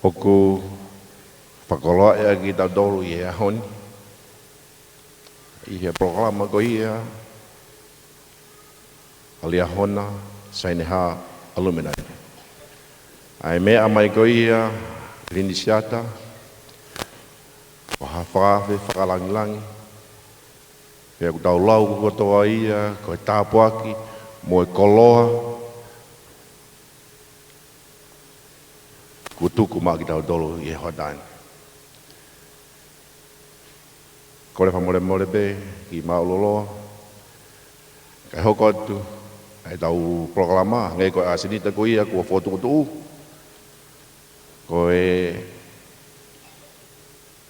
Poku whakoloa ea ki tau dolu i ea honi. I he programa ko ia alia hona Saineha Illuminati. Ai mea mai ko ia l'inisiata o hawhaawe whakalangilangi. Pea ku tau lau ku kotoa ia, ko e tāpuaki, mo e koloa. Ku tuku maa ki tau dolu i e hodani. Kore whamore be, ki mauloloa. Kai hoko atu, ai tau proklama, ngai koe asinita ko ia, kua whotukutu. Ko e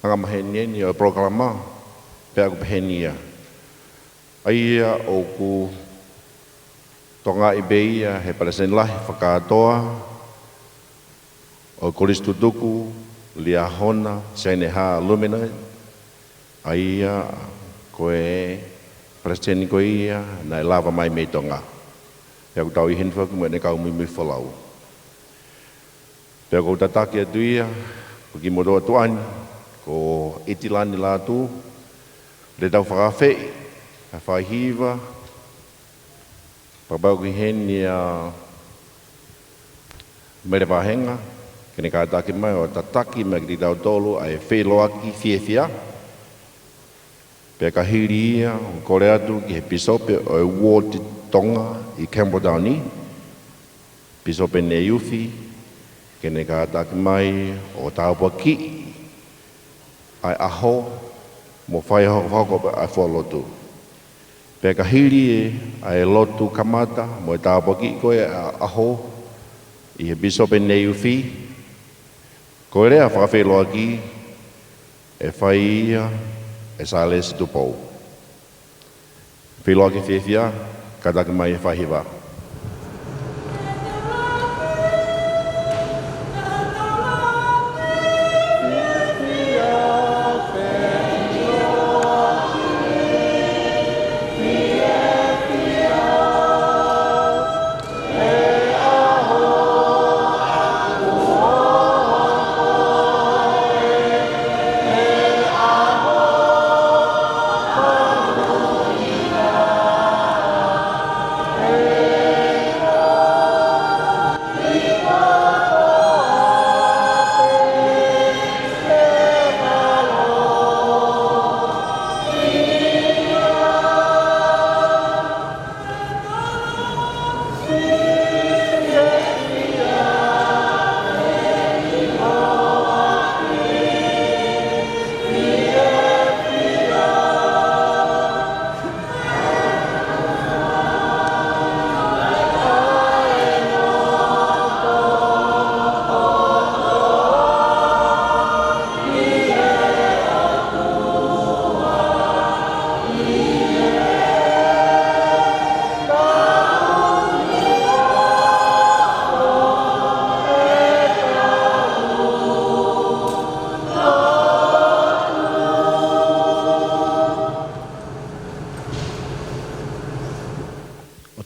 angamahenieni o proklama, pea ku pehenia. Aia o ku tonga i be ia, he palesen lahi whakatoa, o Koristu tuku, lia hona, Saineha Illuminati. Aia, koe preseni ko ia, nai lava mai mei tonga. Pea ku tau i hinwhaku, mo ne kau mimi whalau. Pea ku tataki atu ia, ko ki moroa tuani, ko itilani lātu, le tau whakawhei, a whaihiva, papau ki heni a mere wahenga, kene kātaki mai o tataki, mai ki tau tolu, ai wheloaki, whiewhia. Pea ka hiri ia, o kore atu ki he pisope o e Ward Tonga i Campbelldowni. Pisope ne iuwhi, kene ka ataki mai o tāpua ki, ai aho, mo whai hoko ai wholotu. Pea ka hiri e, ai lotu kamata, mo e tāpua ki koe aho, i he pisope ne iuwhi. Koe rea whakawheloa ki, e whai ia, e sales tupou. Whiloa ki whiwhia, kataki mai e whahiwa.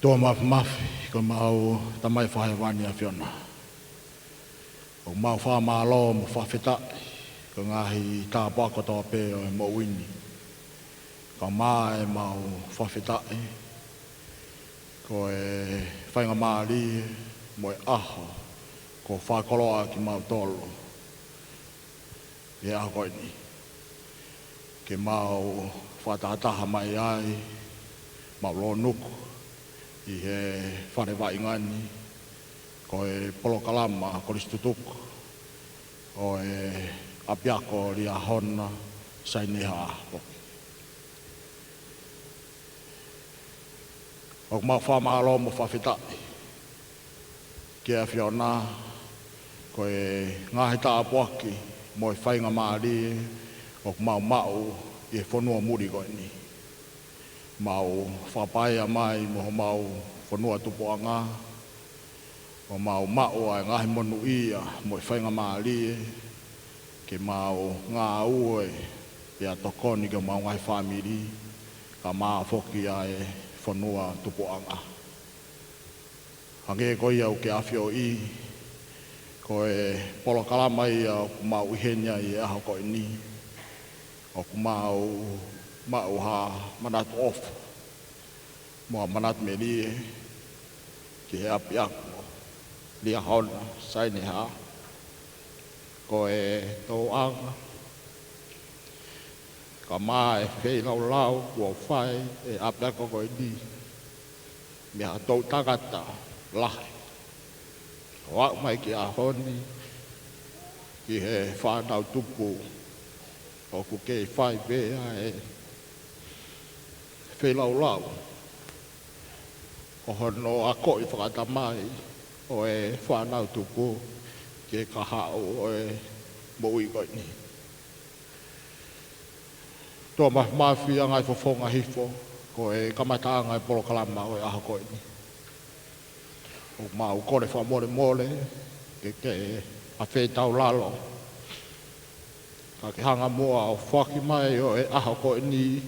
Toa mafi, ko mau tamai whahewani a whiona. O mau whamalo mo whawhita, ko ngahi tāpua kotoa pē o e mo wini. Ko maa e mau whawhita e, ko e whainga maari mo e aho, ko whakoloa ki mau tolo. E aho koe ni. Ke mau whatataha mai ai, mau lo nuku. I he whare waingani, ko e polokalama, Koristu tuku, o e apiako ria hona, Saineha. O mau whamalo mo whawhitai, ki a whiona, ko e ngahi tāpuaki, mo e whainga maari, o mau i e whanua muri koe ni. Mau whapaia mai mo mau whanua tupoanga, o mau ai ngahi monu ia mo i whainga maari, ke mau ngā ue pia tokoni ke mau ngahi whamiri, ka maa whoki ai whanua tupoanga. Hange ko ia o ke awhio i, ko e polo kalama ia o ku mau ihenia i aho ko ini. O ku mau ha manatu off. Mua manatu me lie ki he api ako. Lia hona, saini ha. Ko e tau anga. Ka maa e whei lau kua whai e api ako ko ini. Mea tau tagata lahi. Wak mai ki a honi, ki he whanau tupu, o ku kei whai bea e whelau. O hono a koi whakatamai, o e whanau tupu, ki ka hao o e moui koi ni. Tō mawhi a ngai whawhonga hifo, ko e kamata ngai polo kalama o e aho koi ni. O mau kore wha mole, ke a whetau lalo. Ka ke hanga mua o whaki mai o e aho ko ni,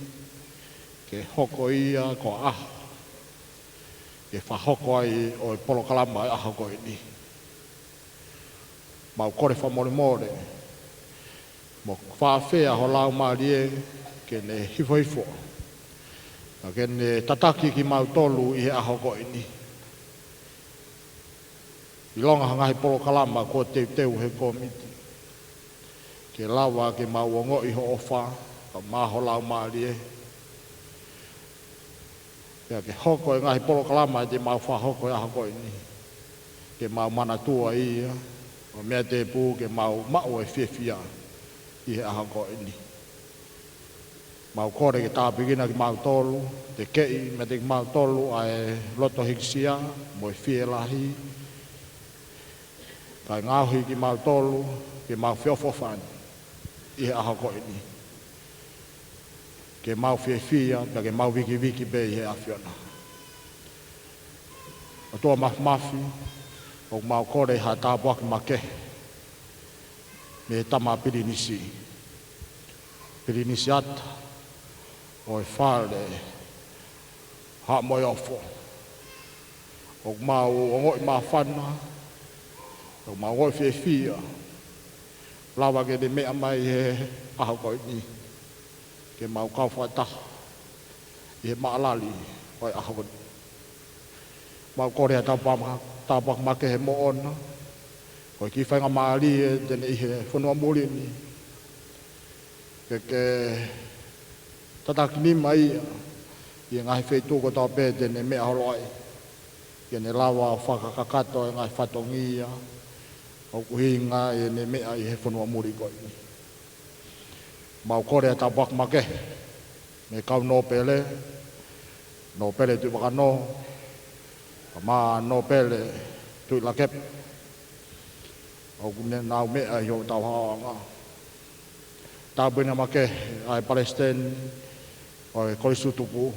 ke hoko ia ko aho. Ke whahoko ai o e polo kalama e aho ko ni. Mau kore wha mole, mo whawhea ho lau maarie, ke ne hifo. Ke ne tataki ki mau tolu i he aho ko ni. I longa hangahi polo kalama ko teu he komiti. Ke lawa ke mauongo i ho ofa, ka maho lau maarie. Ke hoko e ngahi polo kalama e te mau whahoko e aho ko ini. Ke mau mana tua ia, o mea te pū ke mau e whiawhia i he aho ko ini. Mau kore ke tāpikina ki mau tolu, te kei me te mau tolu ai loto hikisia, mo e whielahi. Kai ngāhui ki mau tolu, ke mau whiofofani, i he aho ko ini. Ke mau whiawhia, ka ke mau wiki be i he awhiona. O toa mafi, o mau kore ha tāpuaki make, me tama pirinisi. Pirinisi ata, o e whare, ha moi ofo. O mau ongoi maa whana, o mau ngoi whiawhia, lawa ke de mea mai he aho ko ini, ke mau kau whaitaha, i he maalali o e aho ko ini. Mau kore a tāpaka make he mo ona, o ki whainga maali e tene i he whanua muri ni, ke tataki ni mai i ngahi whaitu ko tau pē tene mea holoai, ke ne lawa whakakakato e ngahi whatongia, o kuhinga e ne mea i he whanua muri koi. Mau kore a tāpaka make, me kau no pele tui waka no, ka maa no pele tui la kep, o kune nau mea i ho tau haanga. Tāpina make ai Palestine, o e kolisutupu,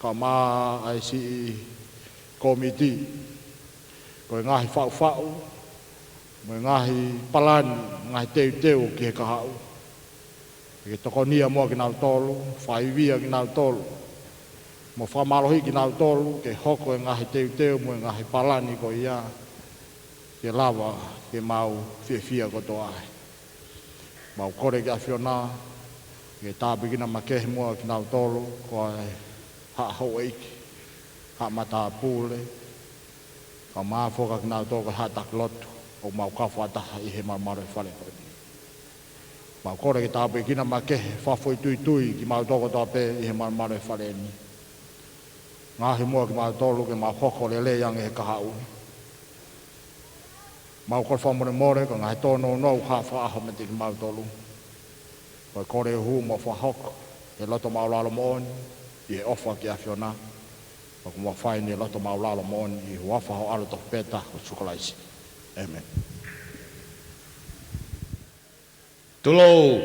ka maa ai si komiti, ko e ngahi whau, mo ngahi palani, ngahi teu ki he kahau. Ke tokonia mua ki nau tolu, whaiwia ki nau tolu. Mo whamalohi ki nau tolu, ke hoko e ngahi teu, mo e ngahi palani ko ia. Ke lawa, ke mau whiawhia ko toa ai. Mau kore ki awhiona, ke tāpikina makehi mua ki nau tolu, ko ai haa hau eiki, haa mata pūle, ka maa whoka ki nau tolu, ka haa taklotu. O mau kawhataha i he marmaro e whare koe. Mau kore ki tāpe kina makehe, whawhoi tui ki mau toko tāpe i he marmaro e whare ni. Ngahi mua ki mau tolu ke mau hoko le yang e he kahau. Mau kore whamore ka ngahi tōno nou haa whaaho me te ki mau tolu. Koi kore hu mo whahoko, e loto mau lalo mooni, i he ofa ki awhiona. Ko mua whaini e loto mau lalo mooni, i huafa ho alo toku pēta o sukalaisi. Amen. Tulou.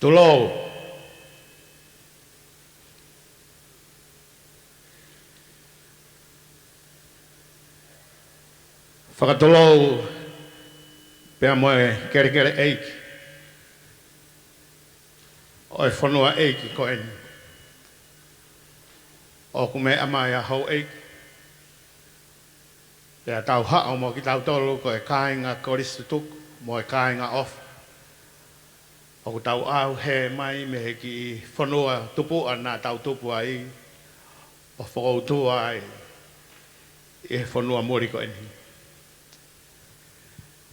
Tulou. Whakatulou pēr moe kere eiki. Oi whanua eiki ko eni. o ku mea mai a hau eik. Pea tau hao mo ki tau tolu ko e kāinga koristutuk mo e kāinga off. O ku tau au he mai me he ki whanua tupu ana tau tupu ai o whakautua ai e whanua mori ko eni.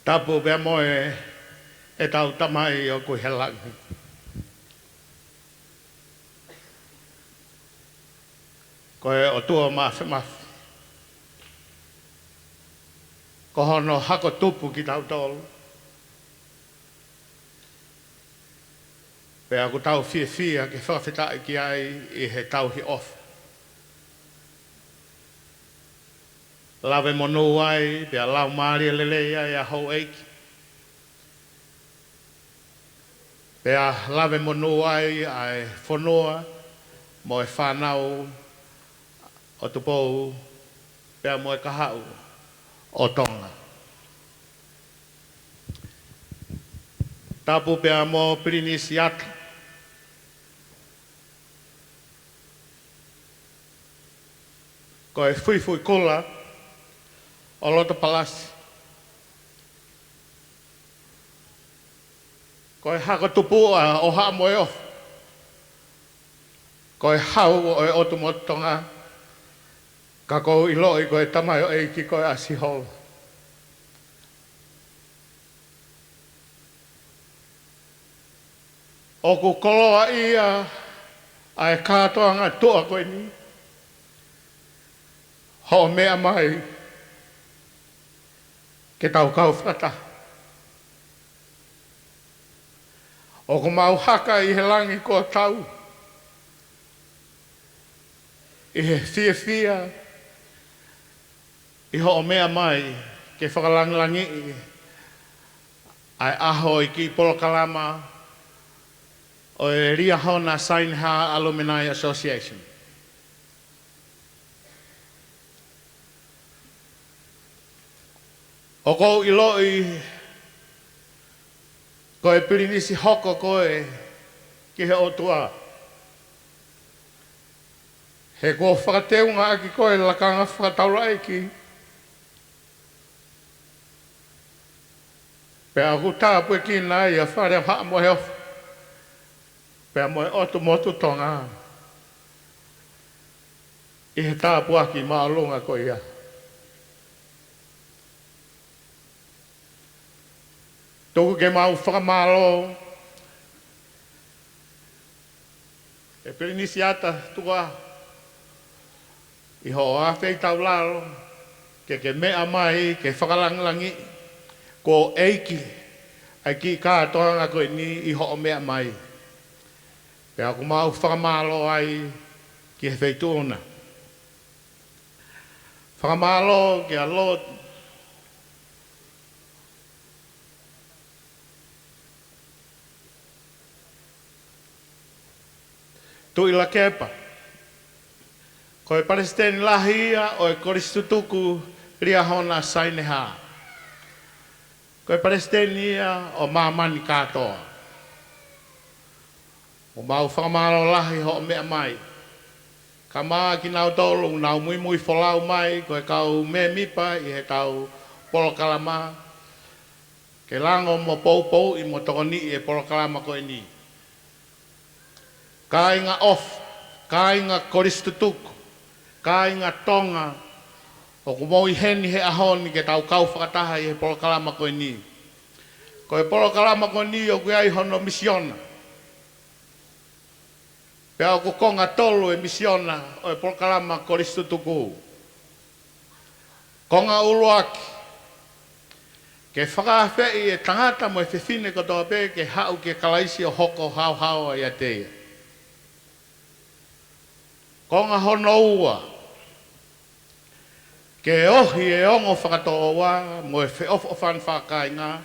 Tapu pea mo e tau tamai o ku helangi. Ko e o tua mawhi mawhi. Ko hono hako tupu ki tau tolu. Pea ku tau fia ke whawhitai ki ai i he tau hi off. Lawe monu ai, pea lau maari lele ai a hau eiki. Pea lawe monu ai ai whanua mo e whanau o tupou pea mo e kahau o tonga. Tapu pea mo pirinisi atu. Ko e fui kula o loto palasi. Ko e hako tupu o haa mo e off. Ko e hau o e otu motonga. Ka kou iloi ko e tamai o eiki ko e asiholo. O ku koloa ia a e kātoa ngā tua koe ni. Ho mea mai ke tau kau whata. O ku mau haka i he langi ko tau. I he fia. I ho mea mai ke whakalangilangi ai aho i ki Polokalama o e Ria Hona Sainha Alumni Association. O kou iloi ko e pirinisi hoko koe ki he otua. He ko whakateunga aki koe lakanga whakataura eki. Pea ku tāpu e ki nai a whare haa mo heo. Pea mo e otu motu tonga. I he tāpu aki maa lunga ko ia. Tuku ke mau whakamalo. E pirinisi ata tukua. I ho a whei tau lalo. Ke mea mai, ke whakalanglangi. Ko eiki. Ai ki kātoanga koe ni i ho mea mai. Pea ku mau whakamalo ai ki he whei tūna. Whakamalo ki a Lord. Tui la kepa. Ko e Palestine lahia o e koristutuku Ria Hona Sainha. Ko e Palestine o mamani katoa. O mau whakamaro lahi ho mea mai. Ka maa ki nau tolu, nau mui wholau mai, ko e kau me mipa i he tau Polokalama. Ke lango mo pou i mo tokoni e Polokalama ko e ni. Ka inga off, ka inga koristutuku, ka inga tonga, o ku mau i heni he ahoni ke tau kau whakataha i he Polokalama ko e ni. Ko e Polokalama ko ni o kui ai hono misiona. Pea o ku konga tolu e misiona o e Polokalama koristutuku. Konga uluaki. Ke whakawhei e tangata mo e whiwhine kotoa pe ke hau ke kalaisi o hoko hau ai ateia. Konga hono ua. Ke ohi e ongo whakatoa mo e whiofo whanwhakainga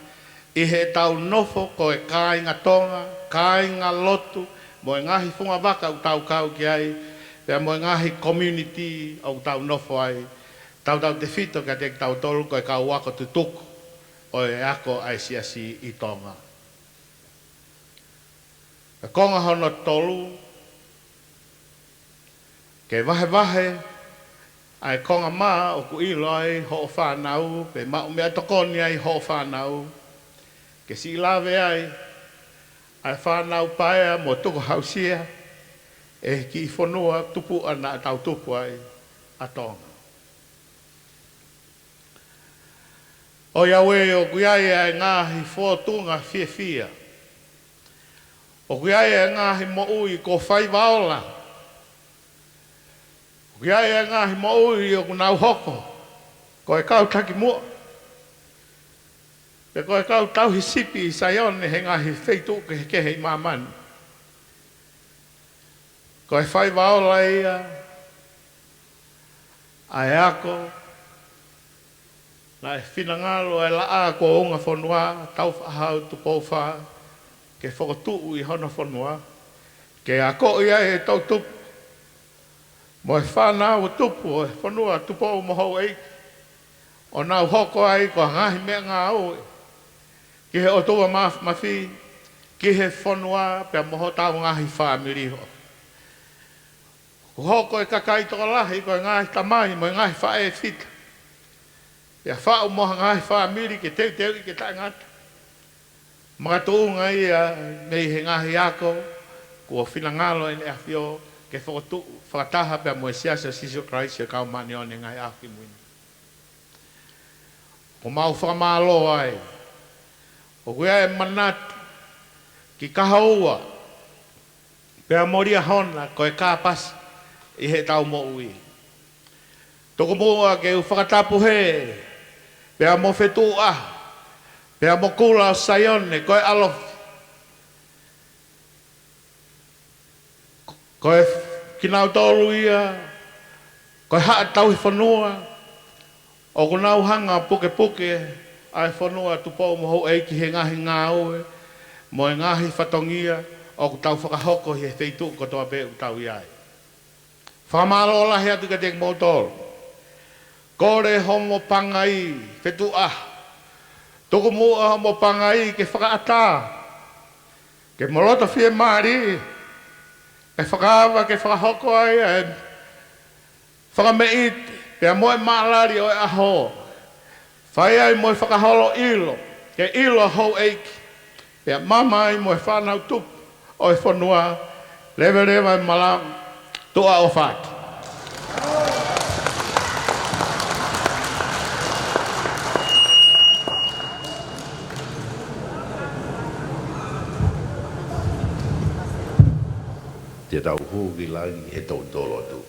i he tau nofo ko e kāinga tonga, kāinga lotu, mo e ngahi whunga waka u tau kau ki ai, pea mo e ngahi community au tau nofo ai, tau te whito ka te tau tolu ko e kau wako tutuku o e ako ai siasi i tonga. E konga hono tolu, Ke vahe ai konga mā o ku ilo ai ho o whanau, pe mau mea tokoni ai ho o whanau. Ke si lawe ai whanau paea mo tuku hausia, e ki whanua tupu ana tau tupu ai a tonga. O iawe o kuiai ai ngāhi whotunga whia. O kuiai ai ngāhi mo ui ko whai waola. O kuiai ai ngāhi mo ui o kunau hoko, ko e kau taki mua. Pe ko e kau tau hisipi i saione he ngāhi wheitu ke kehe i mamani. Ko e whai waola ia, ai ako, na e whinangalo e laa ko unga whanua, tau whahau tu pōwha, ke whakatuu i hana whanua, ke a ko ia e tau tupu, mo e whanau o tupu, e whanua tupu o mohau eiki, o nau hoko ai ko ngahi mea ngā oe, ki he otua mawhi, ki he whanua, pia moho tau ngahi whamiri ho. Ko hoko e kakai toka lahi, ko e ngahi tamai, mo e ngahi whae whita. Ia whao moha ngahi whamiri ke teu i ke tae ngata. Mga tuunga ia mei he ngahi ako, kua whinangalo e ne awhio, ke whakataha pia mo e siasa siso Christ e kau mani o ne ngahi aki muini. Ko mau whamalo ai, o kuia e manatu, ki kahaua, pia moria hona, ko e kāpasi, i he tau mo ui. Toko mua ke u whakatapu he, pia mo whetu pia mo kula o saione, koe alofi. Koe kinau tolu ia, koe haa tau i whanua, o kunau hanga puke ai whanua tupou mo hou eiki he ngahi ngā oe, mo e ngahi whatongia, o ku tau whakahoko he wheitu ko toa pe u tau iai. Whamalo lahi atu ka tek mo tolu. Kore homo pangai, whetu Toko mua homo pangai ke whakaata. Ke molota whie maari. E whakaawa ke whakahoko ai. Whakameit. Pea moe maalari o e aho. Whai ai moe whakaholo ilo. Ke ilo hou eiki. Pea mama ai moe whanau tupu. O e whanua. Lewe e malam. Tua o whaki. Te tau huki langi he tau tolo atu.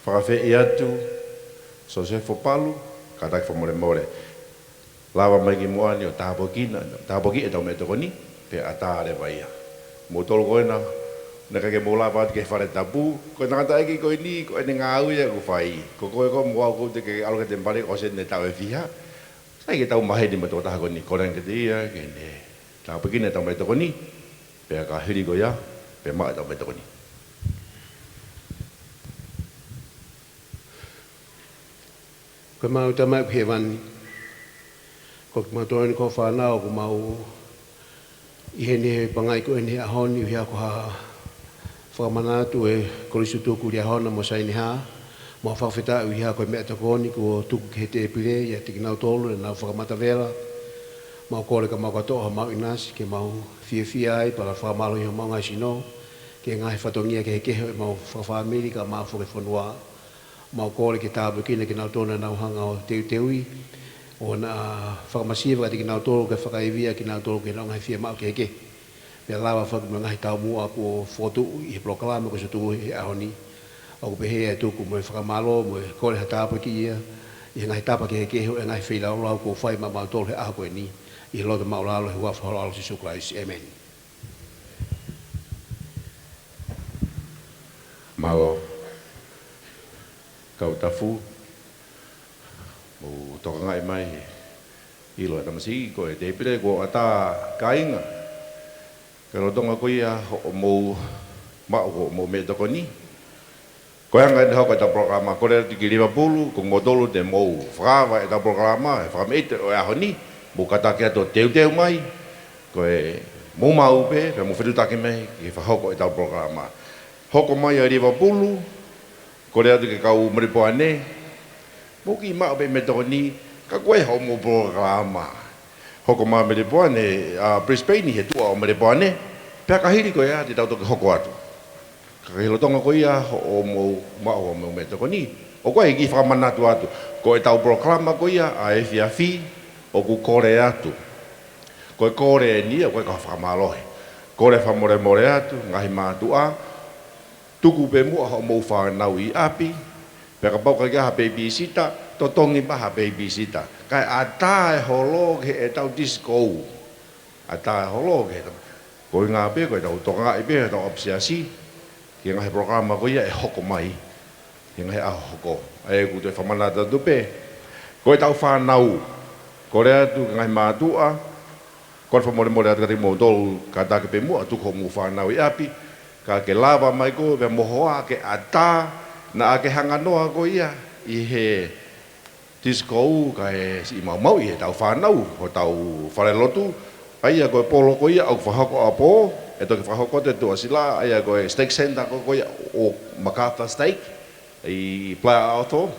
Whakawhe e atu, so se whopalu, ka taki whamore more. Lawa mai ki moani o tāpoki e tau me toko ni, pe a tāre vai ia. Mo tolo koe na, na kake mo lawa atu ke whare tapu, koe tangata eki koe ni, koe ne ngā uia ku whai. Ko koe ko mua kou te ke aloka te mbare, o se ne tau e whiha. Sai ke tau mahe ni ma tō taha ko ni, korang ke te ia, ke ne. Tāpoki ne tau me toko ni, pe a ka hiri ko ia, pe maa tau me toko ni. Ko mau tamai he wani. Ko mau toani ko whanau ko mau i he ne pangai ko e ne ahoni hia ko ha whakamanatu e korisu tuku ria hona mo saini ha. Mo whawhita u hia ko e mea takoni ko tuku ke he te pire ia tiki nau tolu e nau whakamata vera. Mau kore ka mau katoa mau inasi ke mau fia ai para whakamalo i ho mau ngai sino. Ke ngai whatongia ke he keho e mau whakawhamiri ka mau whakawhanua. Mau kore ke tāpu kina ki nau tōna nau hanga o teui. O na whakamasiwa kati ki nau tōru ke whakaivia ki nau tōru ke nau ngai whia mau ke heke. Pea lawa whakamua ngahi tau mua ko whotu i he proklama ko sa tuku he ahoni. O ko pehe e tuku mo e whakamalo mo e kore ha tāpu ki ia. I he ngahi tāpa ke heke ho e ngahi whilau lau ko whai ma mau tōru he aho koe ni. I he lota mau lalo he wafa holo alo si sukrais. Amen. Mau kau tafu mo toka ngai mai ilo ta masi ko e te pire ko ata kainga pero tonga ko ia mo ma ko mo me to ni ko anga de ko ta programa ko le ki Liverpool ko modolo de mo frava e ta programa e fa mete o a honi mo kata ke to teu mai ko e mo mau pe mo fetu ta ke mai ki fa hoko e ta programa hoko mai a Liverpool ko le atu ke kau maripoane moki ma be metoni ka koe ho mo programa hoko ma maripoane a Brisbane he tua o maripoane pe ka hiri ko ia te tau to hoko atu ka hilo tonga ko ia o mo ma o mo metoni o koe ki fa manatu atu ko e tau programa ko ia a FIAFI o ku kore atu ko kore ni ko ka fa malohe kore fa more atu ngahi matua tuku pe mu ho mo fa nau i api pe ka pau ka ha babysitter to tongi pa ha babysitter kai ata e holo ke e tau disco ata e holo ke ko nga pe ko tau tonga i pe tau obsiasi ki nga programa ko ia e hoko mai ki nga a hoko e ku te fa manata du pe ko tau fa nau kore atu ngahi matua ko fa more atu ka mo tol ka ta ke pe mu atu ko mu fa nau i api ka ke lava mai ko be mohoa ke ata na ke hanga noa ko ia i he disco ka e si mau i he tau whanau o tau wharelotu ai a koe polo ko ia au whahako apo e toke whahako te tua sila ai a koe steak center ko ia o MacArthur Steak i Playa Alto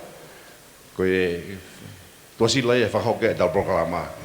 koe tua sila ia whahako e tau programa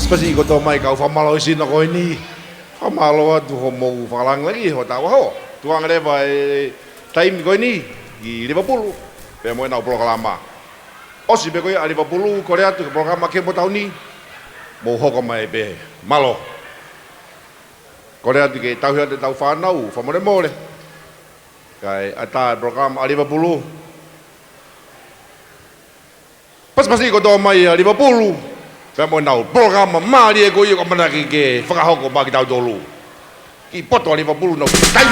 Pasi ko to mai kau famalo sino ko ini. Famalo atu ho mo falang lagi ho tawa ho. Tuang le vai time ko ini di Liverpool. Pe mo na programa. Osi be ko ya Liverpool Korea tu programa ke mo tau ni. Mo ho ko mai be malo. Korea tu ke tau ya tau fa nau fa mo le mo le. Kai ata programa Liverpool. Pasi ko to mai Liverpool. Pemo nau programa mali e ko i ko mana ke whakahoko maki tau tolu. Ki poto Liverpool no tai.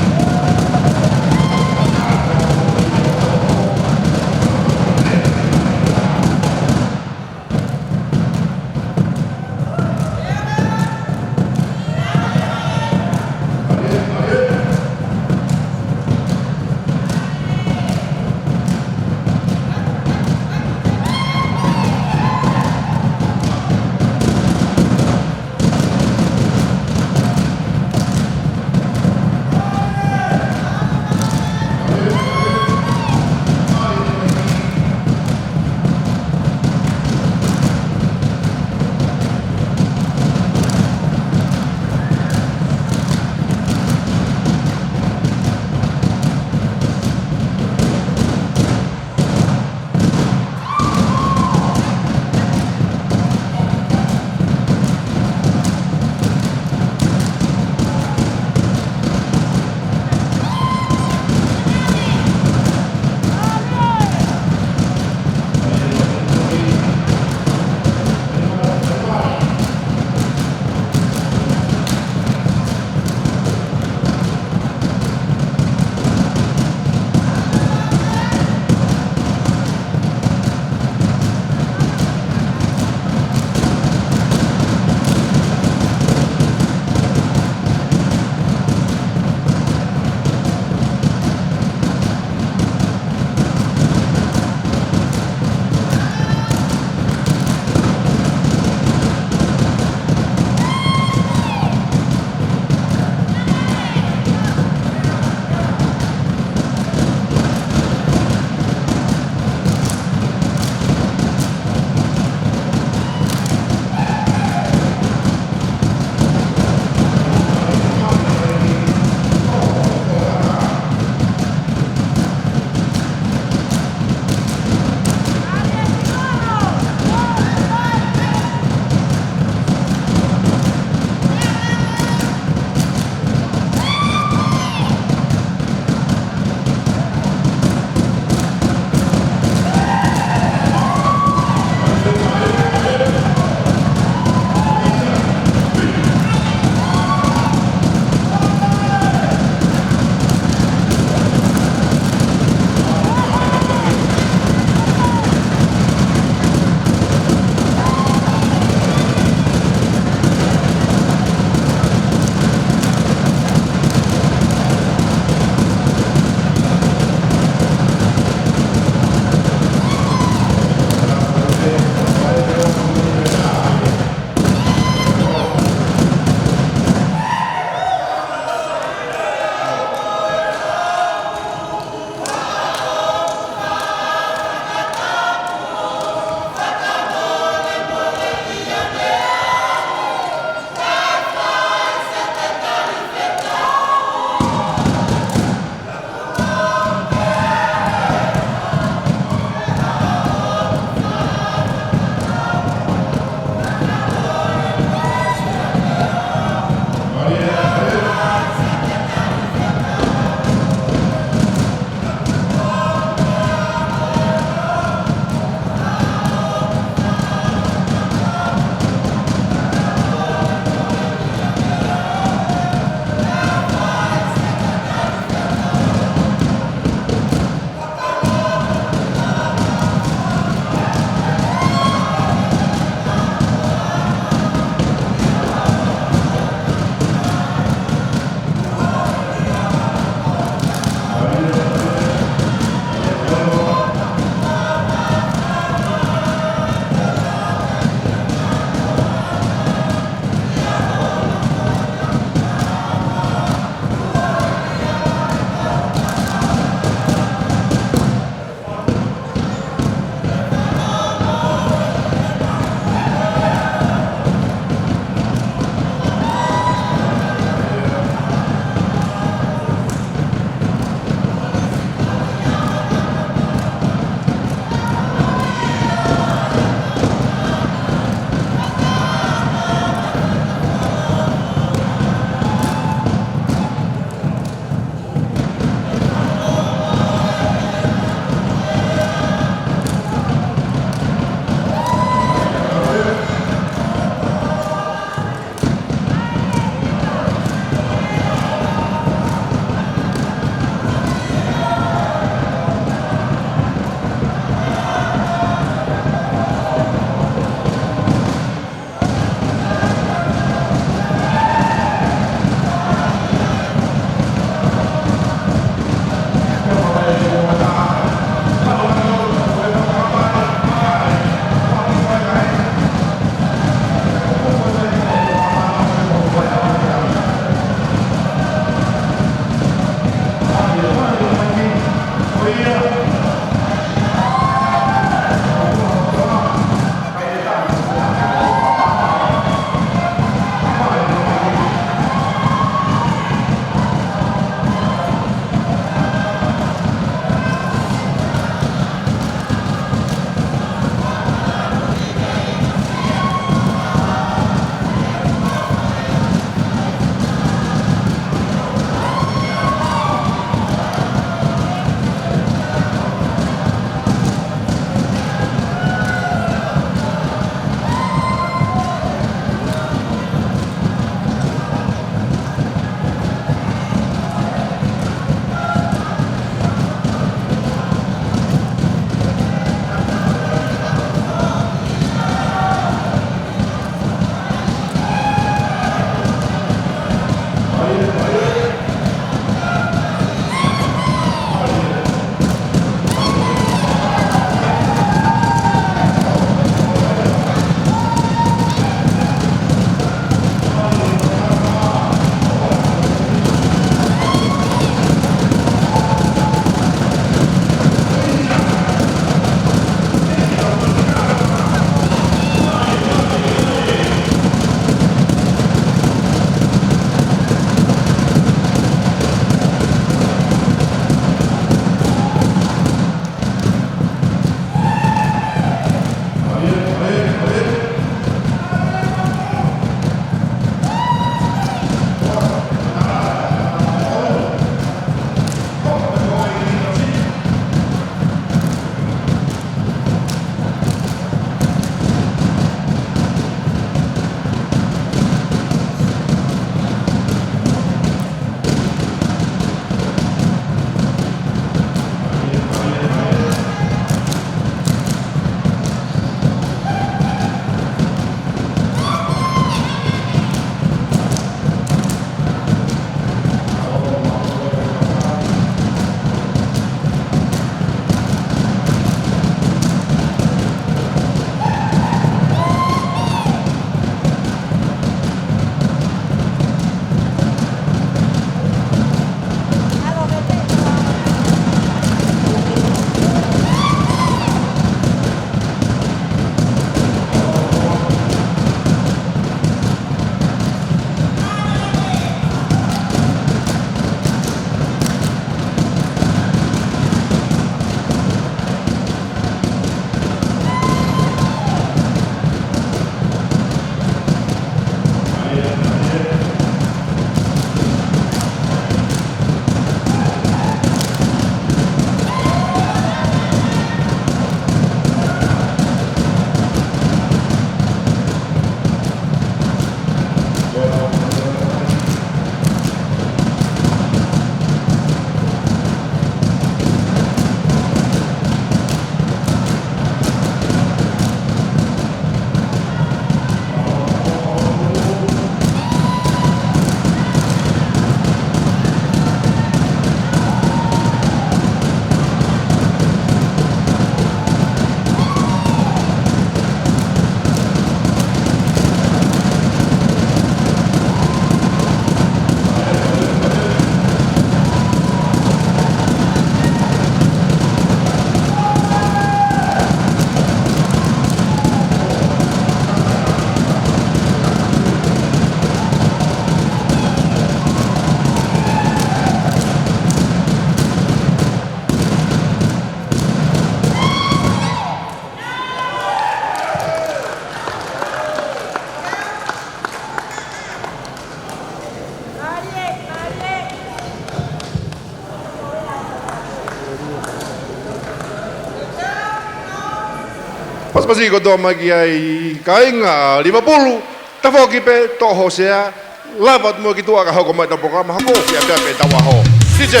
Pas-pasi ko to magiay kainga 50. Tafo kipe toho sia. Lavat mo gitu aga ko mai ta programa ko sia pe tawa ho. DJ.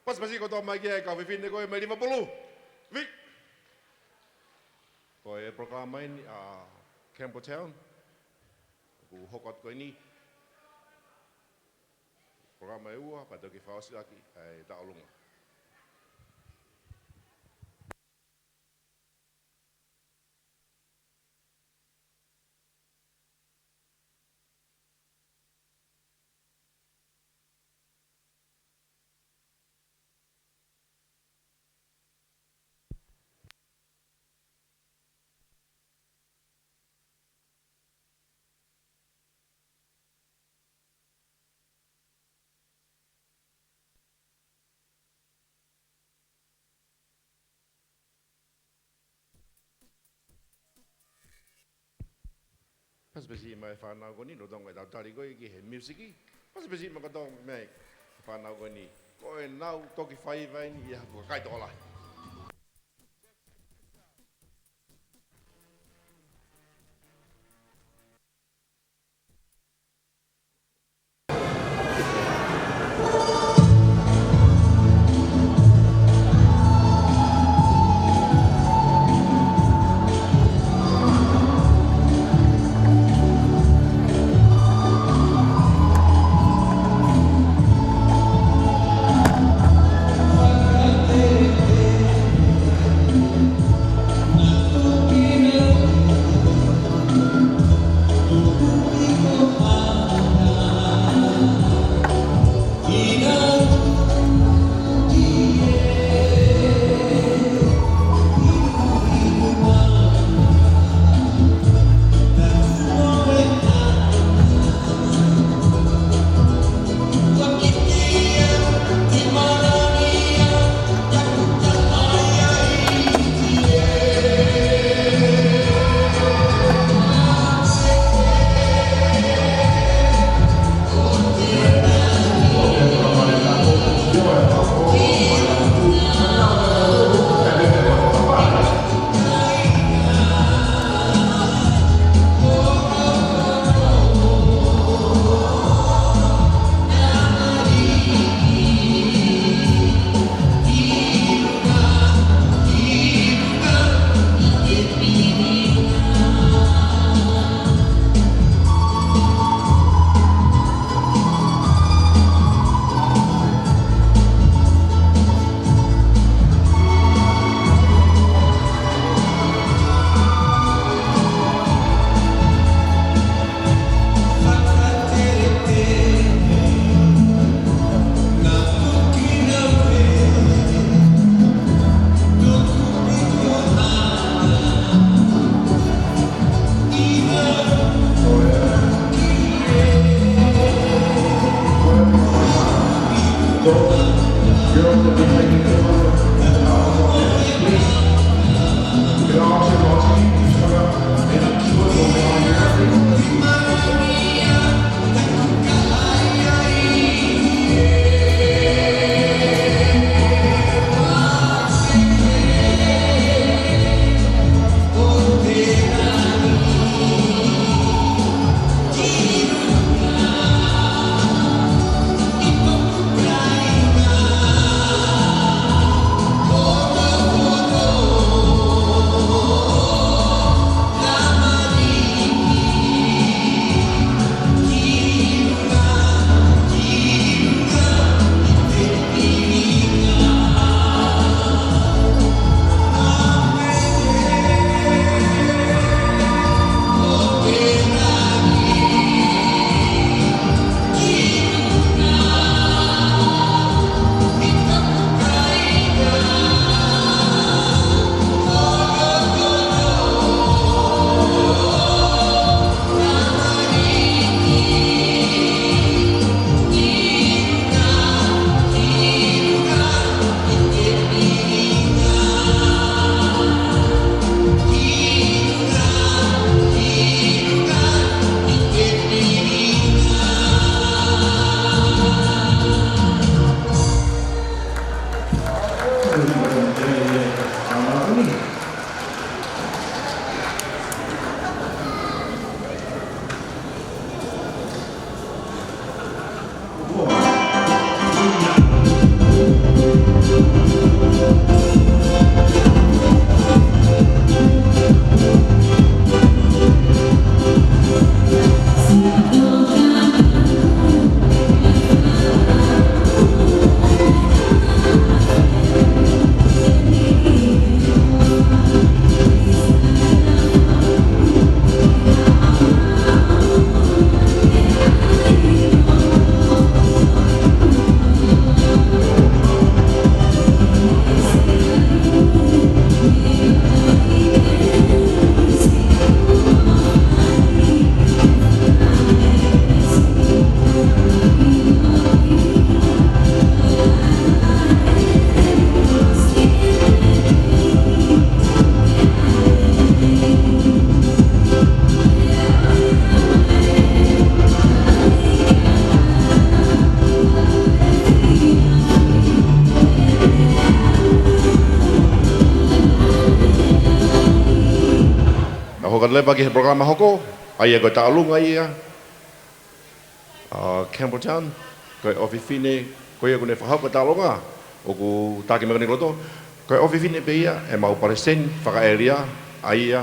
Pas-pasi ko to magiay ka vivine ko may 50. Vi. Ko e programa ini Campo Town. Ku hokot ko ini. Programa eu pada ki fausi aqui ai ta olunga. Pas-pasi mai whanau ko ni, no tong e tau tari ko i he music i. Pas-pasi ma ka tong mai whanau ko ni. Ko e nau toki whaiwai ni i hapu kai tola. le bagi programa hoko ai ko ta lunga ia Campbelltown ko ofifine ko ia ko ne fa ko ta lunga o ku ta ki me ni loto ko ofifine pe ia e mau paresen fa area ai ia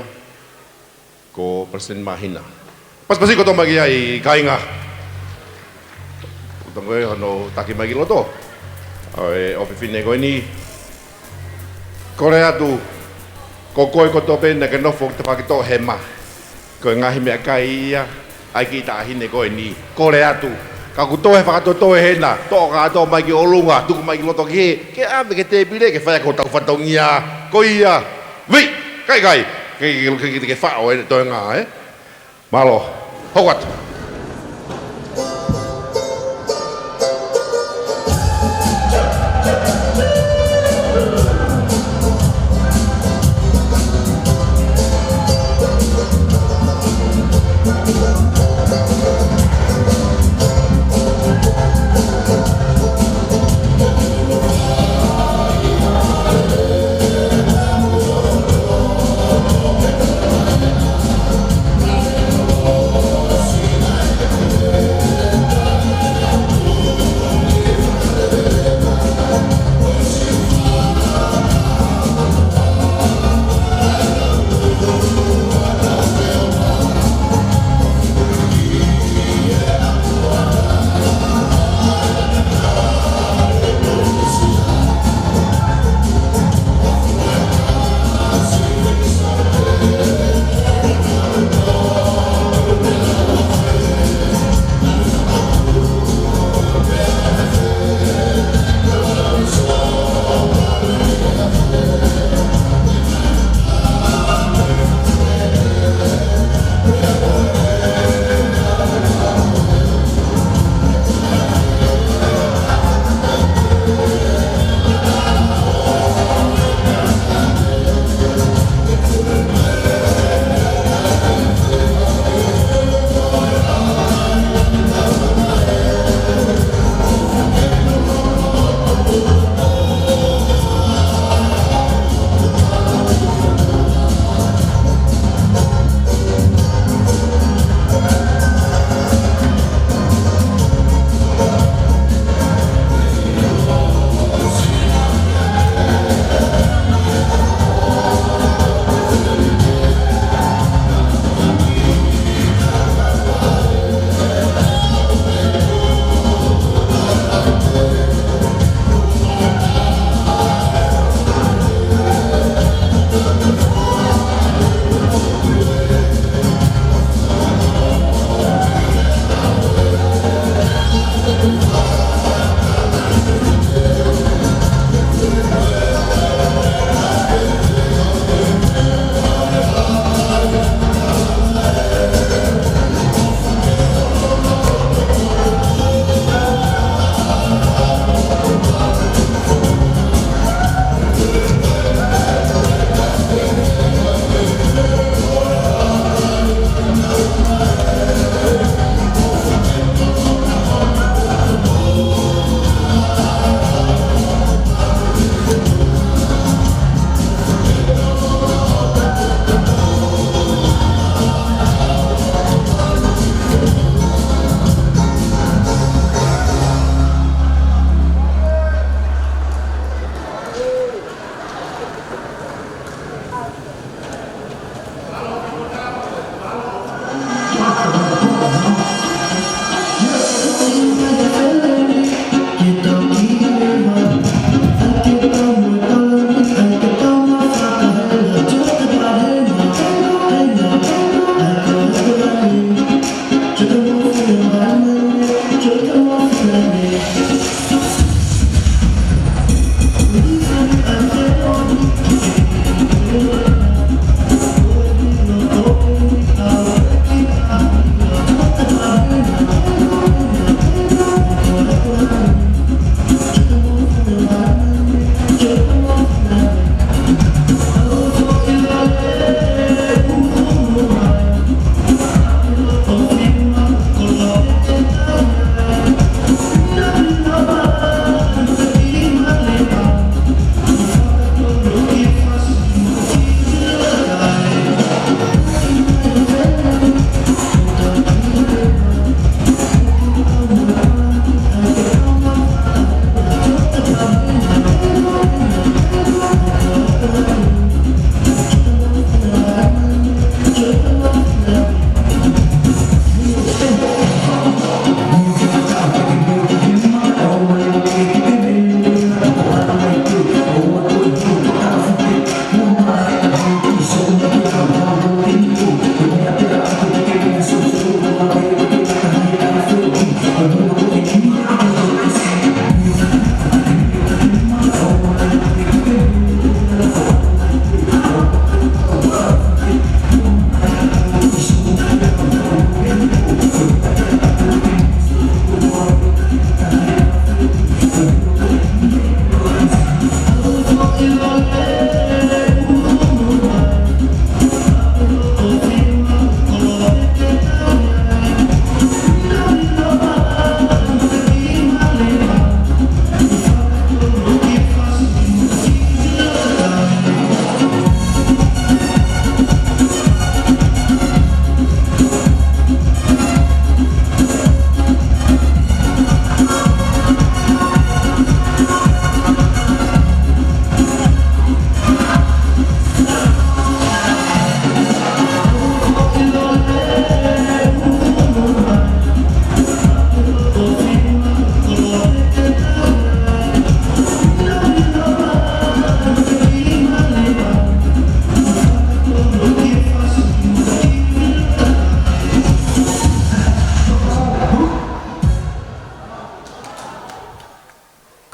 ko persen mahina pas pasi ko to magi ai kainga tong ko no ta ki magi loto ai ofifine ko ni Korea tu ko koi ko to ben na ke no fok te pa ki to hema ko ngahi me kai ia ai ki ta hine ko ni Korea tu ka ku to he fa to he na to ka to mai ki olunga tu mai ki loto ke a me ke te bile ke fa ko ta fa tong ia ko ia vi kai ke fa o to nga malo howat See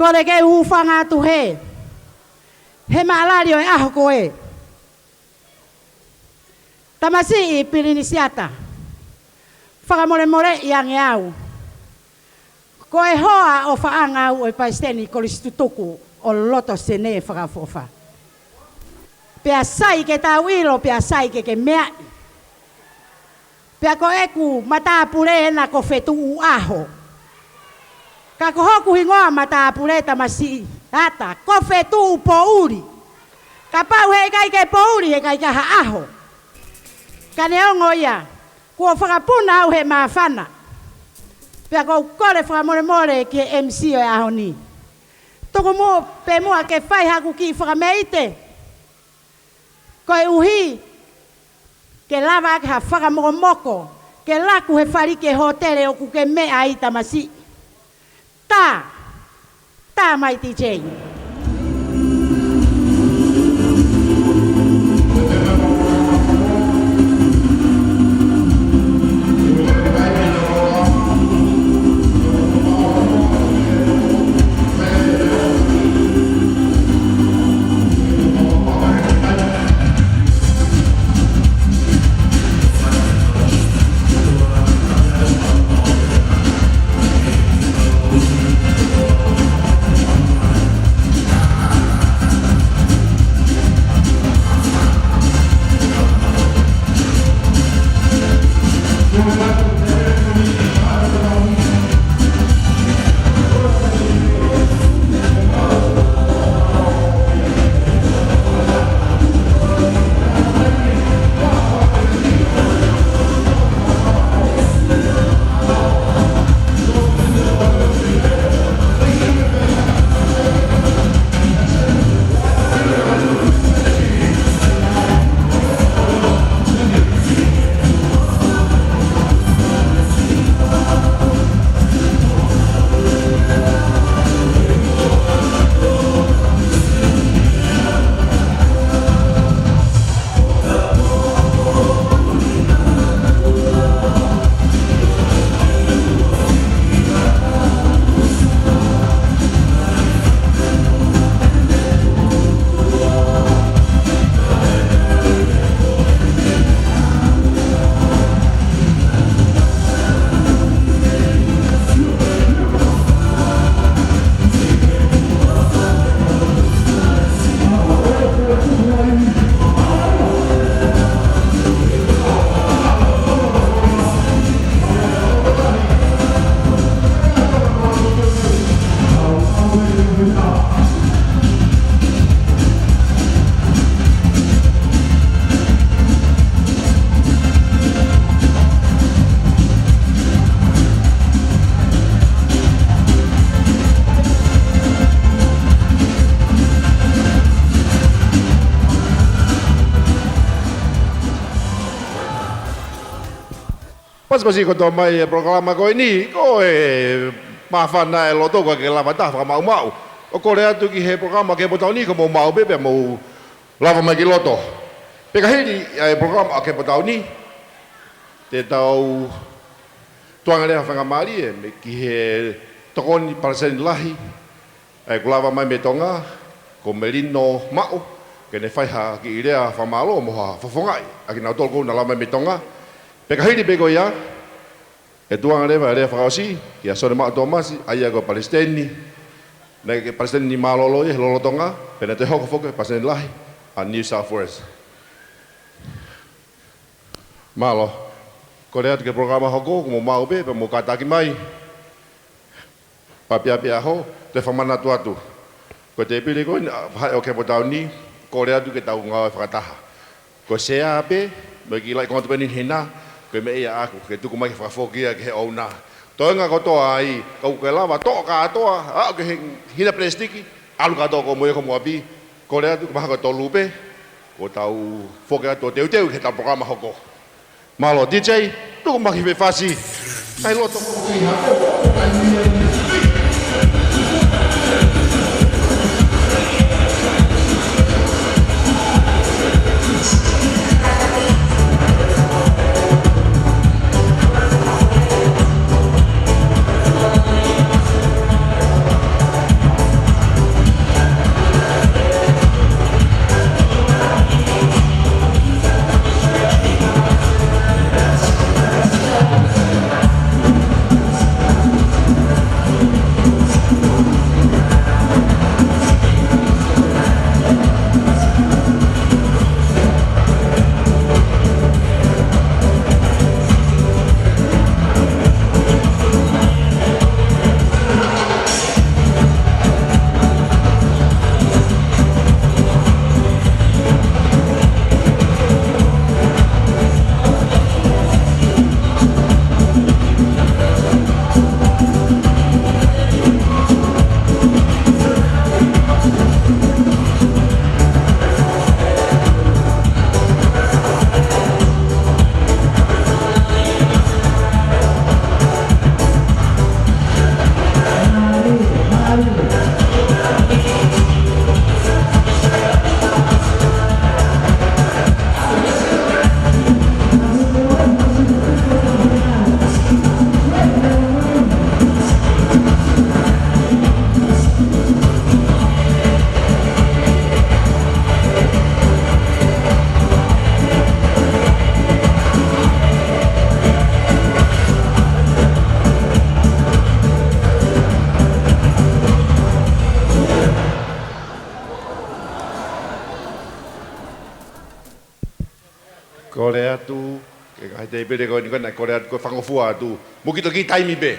Kore ke ufanga tu he. He malari o e aho koe. Tamasi i pirinisiata. Whakamore i ange au. Ko e hoa o whaanga au e paisteni ko listutuku o loto sene whakafofa. Pea sai ke tau ilo, pea sai ke mea. Pea ko eku mata pure ena ko fetu u aho. Ka ko hoku hingoa mata pure tamasi ata ko fetu u pouri. Ka pau he kai ke pouri he kai ka ha aho. Ka neongo ia. Kua whakapuna au he mawhana. Pea kou kore whakamore ki MC o e aho ni. Toko mua pe mua ke whai haku ki whakameite. Koe uhi. Ke lava ke ha whakamoko. Ke laku he whari ke hotere o kuke mea i tamasi. Ta mai DJ. Pasi ko to mai programa ko ini ko mawhana e loto ko ke lava ta mau. O ko rea tu ki he programa ke botau ni ko mau bebe mau lava mai ki loto. Pe ka hiri e programa ke botau ni te tau tuanga le whanga mari e me ki he tokoni paraseni lahi e ko lava mai me tonga ko merino mau ke ne whaiha ki irea whamalo mo ha whafongai a ki nau tolko na lava me tonga. Pe ka hiri pe ko ia e tuanga lewa e rea whakaosi ki a sone maa tomasi aia ko Palestini na ke Palestini malolo e lolotonga pe na te hoko foke Palestini lahi a New South Wales. Malo ko rea ke programa hoko mo mau pe mo kataki mai papia ho te whamana tuatu ko te pili ko hai o ke potau ni ko rea ke tau ngā whakataha ko sea pe me ki lai kontu peni hina ke me ia aku ke tuku mai whafokia ke he ouna toenga ko toa ai kau ke lava to ka toa a ke hina plastiki alu ka to ko mo ko mo abi ko rea tu maha ko tolu pe ko tau fokia to teu ke ta programa hoko malo DJ tuku mai fe fasi ai loto Ko le atu, ke te pere ko ni ko le atu ko whangofua atu. Muki to ki taimi be.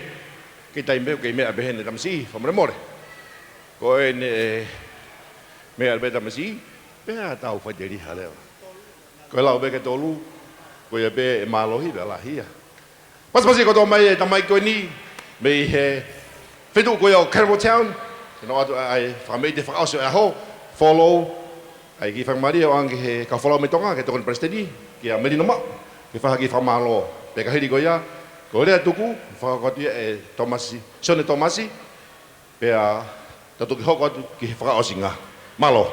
Ki taimi be, ke mea behene tamsi, whamare more. Ko e ne mea be tamsi, pea tau whaiteri haleo. Ko e lau be ke tolu, ko e be e malohi be la hia. Pasi ko tō mai e tamai koe ni, me he whitu koe o Carroll Town, no atu ai whamei te whakaosio e ho, follow, ai ki whangmari o ange he ka follow me tonga, ke tokon presteni, ki a merino ma, ki whahaki whamalo, pe ka hiri ko ia, ko rea tuku, whakakotia e Tomasi, Sione Tomasi, pe a tatuki hoko atu ki he whakaosi ngā, malo.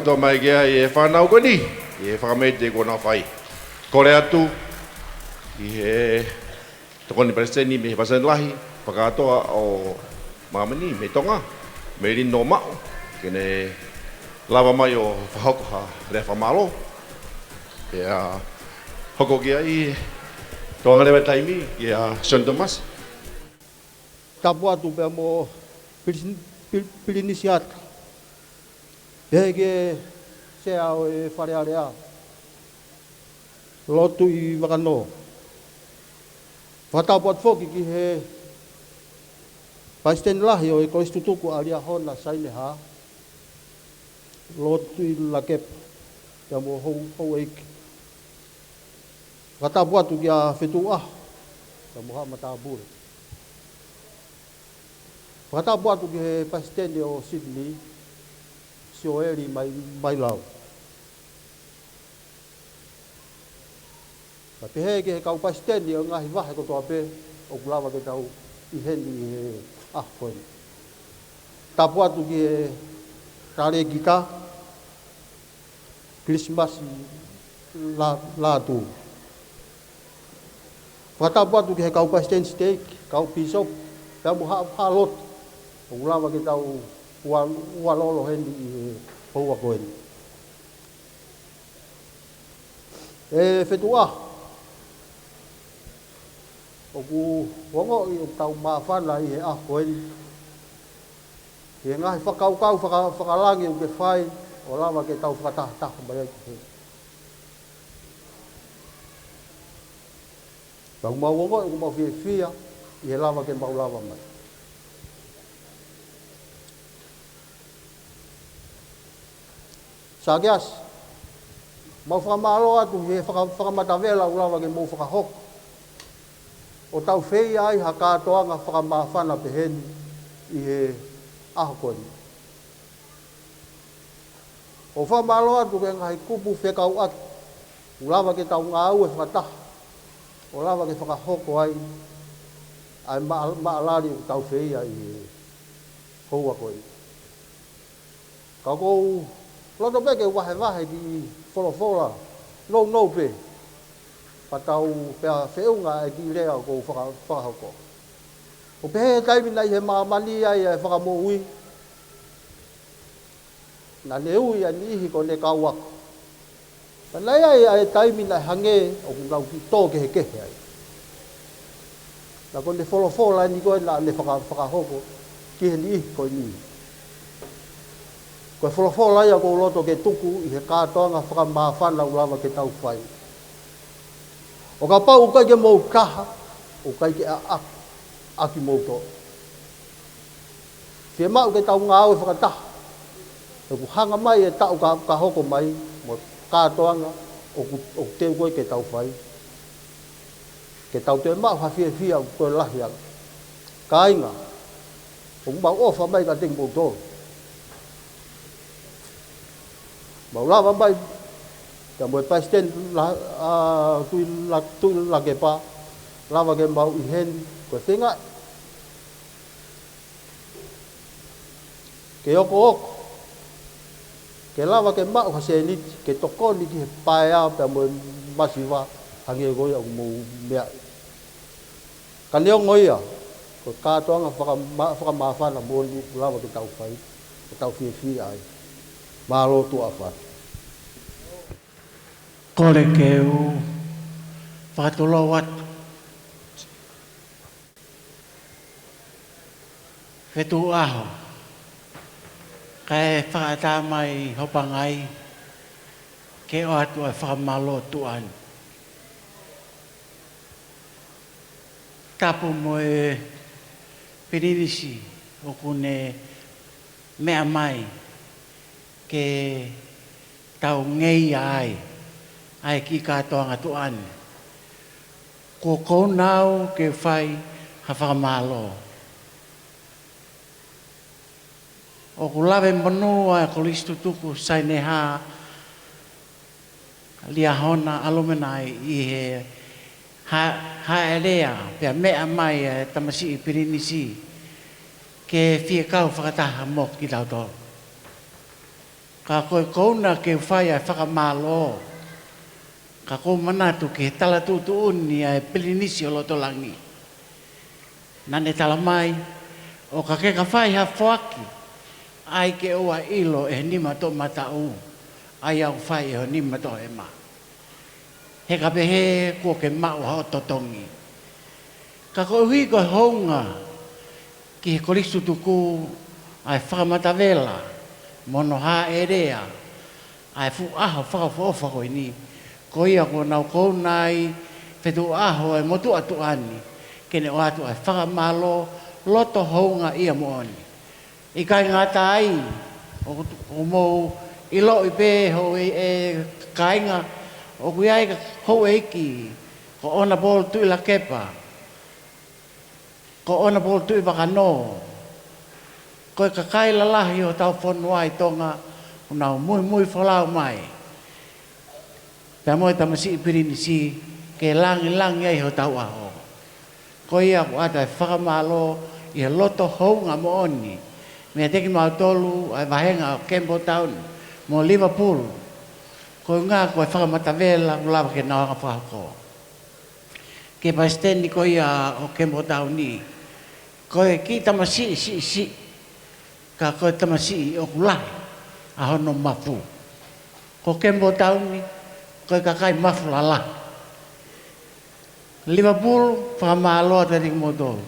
Ko mai kia e whanau ko ni, e whakamete ko nā whai. Kore atu, i he tokoni preseni me he pasen lahi, whakatoa o mamani me tonga, me rino mao, kene lava mai o whahokoha rea whamalo. E a hoko kia i toanga rewa taimi, i a Sione Tomasi. Tapu atu pia mo pirinisiata. Hege se ao e wharearea. Lotu i wakano. Whatapu atu whoki ki he paisten lahi o e koistutuku a ria hona saine ha. Lotu i lakep. Pia mo hou eiki. Whatapu atu ki a whetu aho. Pia mo ha matabure. Whatapu atu ki he paisten o Sydney. Sio eri mai lau. Ka te hege he kau pasiteni o ngahi wahe ko toa pe o kulawa ke tau i heni he ahkoeni. Tapu atu ki he tare gita, Krismasi lātu. Whatapu atu ki he kau pasiteni steak, kau pisop, pia mu halot, o kulawa ke tau ua lolo hendi i hoa koeni. E whetua. O ku wongo i o tau mawhana i he ako eni. He ngahi whakaukau, whakalangi o ke whai, o lava ke tau whakataha mai aki he. Tau mau wongo i ku mau whia, i he lava ke mau lava mai. Sa kias, mau whakamalo atu he whakamatawela o lava ke mau whakahoko. O tau whei ai ha kātoanga whakamawhana peheni i he ahokoni. O whamalo atu ke ngai kupu whekau aki. O lava ke tau ngā ue whakataha. O lava ke whakahoko ai. Ai maalari o tau whei ai i he houa koi. Ka kou loto peke wahe ki wholofola. No pe. Patau pea wheunga e ki rea ko whakahoko. O pehe taimina i he maamani ai e whakamo ui. Na ne ui a nihi ko ne kauako. Panai ai e taimina e hange o kungau ki tō ke he kehe ai. Na ko ne wholofola ni koe na ne whakahoko ki he nihi ko nihi. Ko e wholofola ia ko loto ke tuku i he kātoanga whakamawhana ulawa ke tau whai. O ka pau kai ke mou kaha, o kai ke aki mou tō. Whia mau ke tau ngā au e whakataha. E ku hanga mai e tau ka hoko mai, mo kātoanga, o teo koe ke tau whai. Ke tau te mau hawhia o koe lahianga. Ka inga, o mau ofa mai ka ting mou tō. Mau lava mai, ka moe paisten tui la ke pa, lava ke mau i heni, koe whenga. Ke oko, ke lava ke mau hase niti, ke toko niti he pae au, pia moe masiwa, hangi e goia o mou mea. Ka neo ngoia, ko kātoanga whakamawhana mōni, lava ke tau whai, ke tau whiawhi ai. Mālo tu awhai. Kore ke u whakatolo watu. Whetu aho. Kai whakata mai hopangai. Ke o atu ai whakamalo tuan. Tapu moe pirinisi o kune mea mai. Ke tau ngei ai. Ai ki kātoanga tuan. Ko kounau ke whai ha whakamalo. O ku lawe manua e kolistu tuku sai ne ha lia hona alumenai i he ha erea pia mea mai e tamasi i pirinisi ke fie kau whakataha mo ki tau tō. Ka koe kouna ke whai ai whakamalo. Ka kou manatu ke tala tutu uni ai pirinisi o loto langi. Nane tala mai, o ka ke ka whai ha whaki, ai ke oa ilo e nima to matau, ai au whai e nima to e ma. He ka pehe kua ke mau hao totongi. Ka kou hui ko honga, ki he korisu tuku ai whakamatawela, mono ha erea, ai fu aho whakawhofa koe ni. Ko ia ko nau kou nai whetu aho e motu atu ani. Kene o atu ai whakamalo loto hounga ia mo ani. I kai ngata ai, o mou ilo i pē ho e kainga, o kui ai hou eiki, ko ona bol tui la kepa, ko ona bol tui bakano, ko e kakai lalahi o tau whonuai tonga, o nau mui wholau mai. Pea moe tamasi i pirinisi ke langi ai ho tau aho. Ko ia ko ata e whakamalo i he loto hounga mo oni. Mea teki mau tolu ai wahenga o Campbell Town mo Liverpool. Ko ngā ko e whakamatawela o lawa ke naonga whakako. Ke paisteni ko ia o Campbell Town ni. Ko e ki tamasi si. Ka ko e tamasi o kulahi a hono mafu. Ko Campbell Town ni. koe kakai mafulala. Liverpool whamaloa tari moto.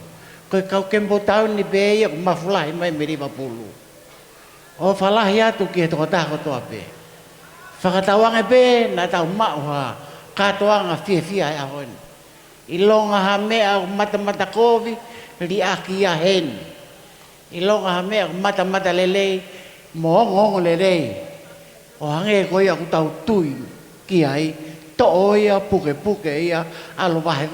Koe kau kempo tau ni beia ku mafulahi mai me Liverpool. O whalahi atu ki he toko tako toa pe. Whakatawange pe na tau mauha katoanga fia e ahon. Ilonga ha mea mata kovi li aki a hen. Ilonga ha mea mata lelei moongo lelei. O hange koe aku tau tui ki ai to oia puke ia alo vahe.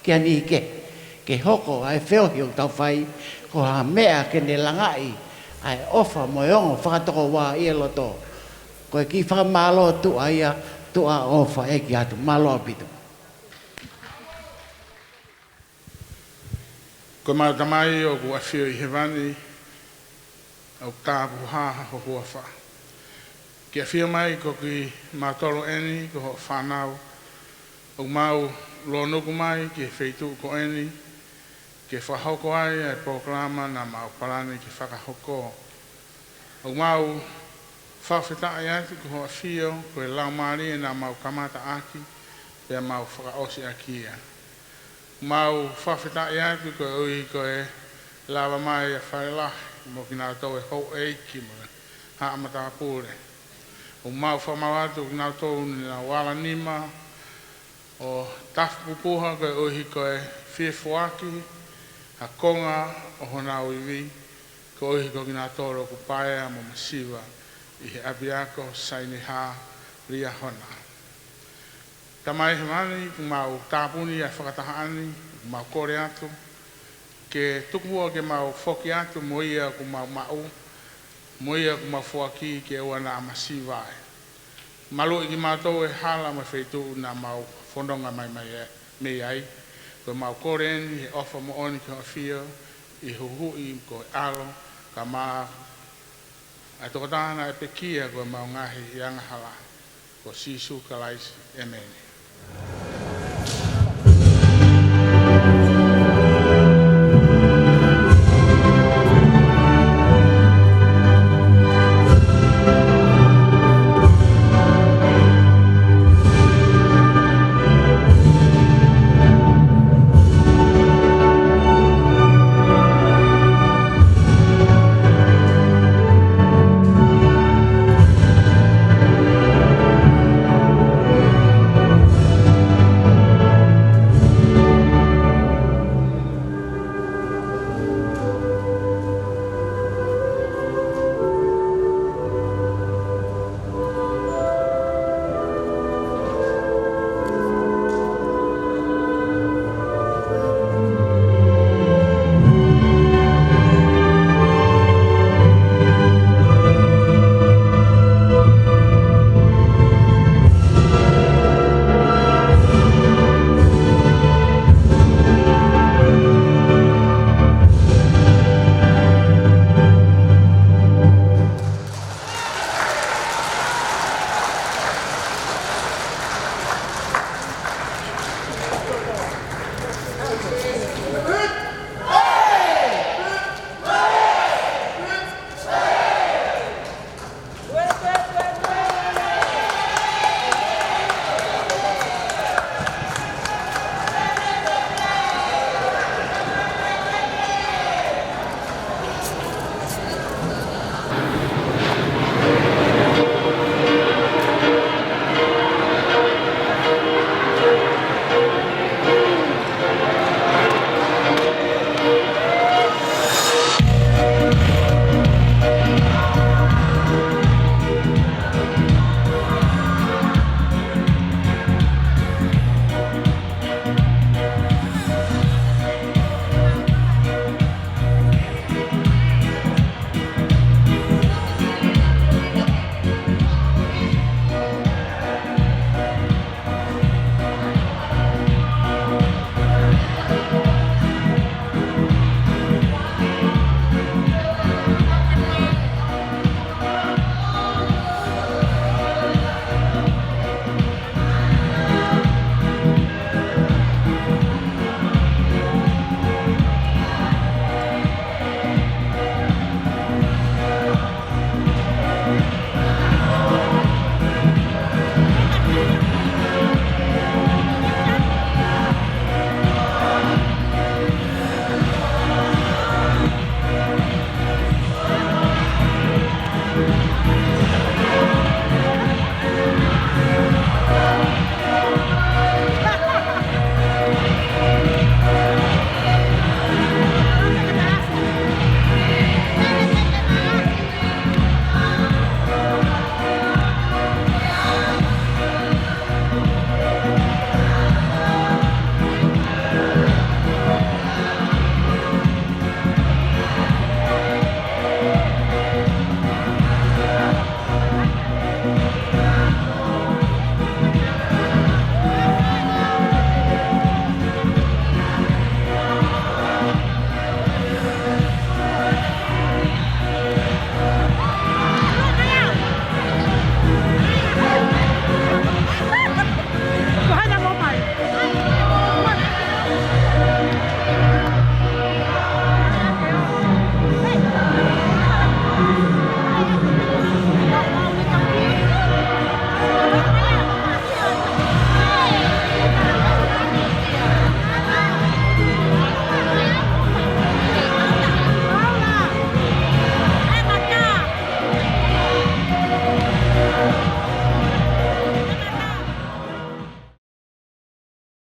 Ki ani ke hoko ai wheohi o tau whai ko ha mea ke ne langai ai ofa moiongo whakatoko wā ia loto. Koe ki whakamalo tu aia tu a ofa e ki atu malo apitu. Ko mau tamai o ku awhio I hewani au tāpu haha ho hua wha. Ki awhio mai ko ki mātoro eni ko ho whanau. O mau lonoku mai ki wheitu ko eni. Ki whahoko ai e programa na mau parani ki whakahoko. O mau whawhita ai atu ko ho awhio ko e lau maari e na mau kamata aki pia mau whakaosi akia. Mau whawhitai atu ko ui ko e lawa mai a whailahi mo ki nā tau e hou eiki mo haa mata pūre. O mau whamau atu ki nā tau ni nā wala nima o tafu pupuha ko e ui ko e whiefuaki a konga o hona uiwi ko ui ko ki nā tau ku paea mo masiwa I he abiako saini haa ria hona. Tamai he mani, ku mau tāpuni a whakatahaani, ku mau kore atu, ke tukua ke mau whoki atu, moia ku mau mau, moia ku mau whoaki ke ua nā masiwai. Malu I ki mātou e hala mai wheitu nā mau whondonga mai mei ai, ko mau kore ni he ofa mo oni ki hawhio, I huhui ko alo, ka maa, ai toko tāna e pekia ko mau ngahi I angahala, ko sisu kalaisi e meni.